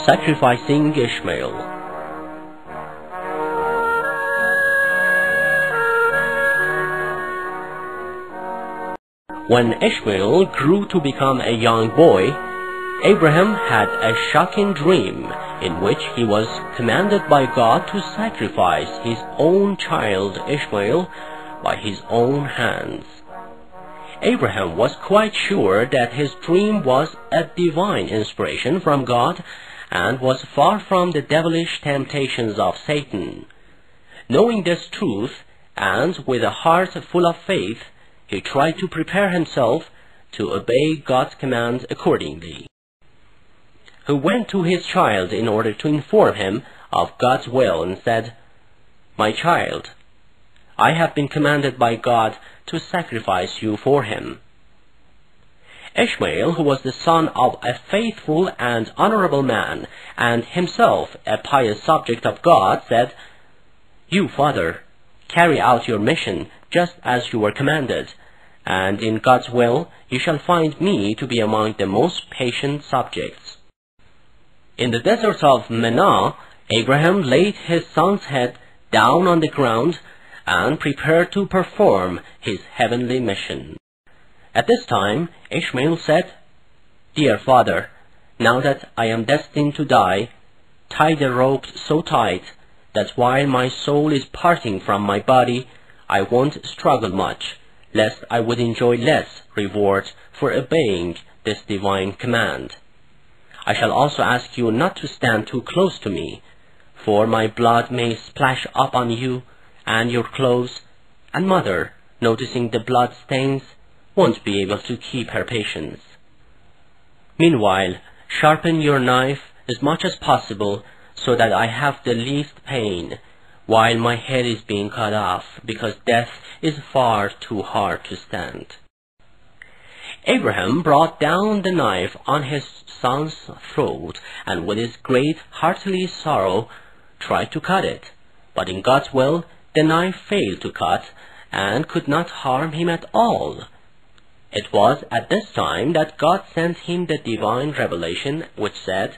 Sacrificing Ishmael. When Ishmael grew to become a young boy, Abraham had a shocking dream in which he was commanded by God to sacrifice his own child Ishmael by his own hands. Abraham was quite sure that his dream was a divine inspiration from God and was far from the devilish temptations of Satan. Knowing this truth, and with a heart full of faith, he tried to prepare himself to obey God's commands accordingly. He went to his child in order to inform him of God's will and said, "My child, I have been commanded by God to sacrifice you for him." Ishmael, who was the son of a faithful and honorable man, and himself a pious subject of God, said, "You, father, carry out your mission just as you were commanded, and in God's will you shall find me to be among the most patient subjects." In the desert of Mena, Abraham laid his son's head down on the ground and prepared to perform his heavenly mission. At this time, Ishmael said, "Dear father, now that I am destined to die, tie the rope so tight that while my soul is parting from my body, I won't struggle much, lest I would enjoy less reward for obeying this divine command. I shall also ask you not to stand too close to me, for my blood may splash up on you and your clothes, and mother, noticing the blood stains, won't be able to keep her patience. Meanwhile, sharpen your knife as much as possible so that I have the least pain while my head is being cut off, because death is far too hard to stand." Abraham brought down the knife on his son's throat and with his great heartily sorrow tried to cut it. But in God's will, the knife failed to cut and could not harm him at all. It was at this time that God sent him the divine revelation which said,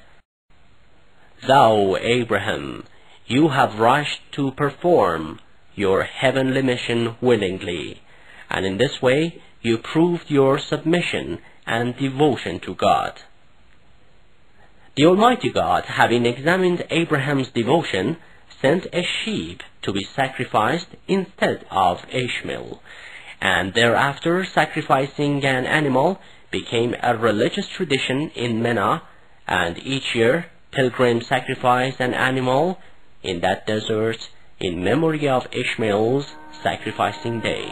"Thou, Abraham, you have rushed to perform your heavenly mission willingly, and in this way you proved your submission and devotion to God." The Almighty God, having examined Abraham's devotion, sent a sheep to be sacrificed instead of Ishmael, and thereafter sacrificing an animal became a religious tradition in Mena, and each year pilgrims sacrifice an animal in that desert in memory of Ishmael's sacrificing day.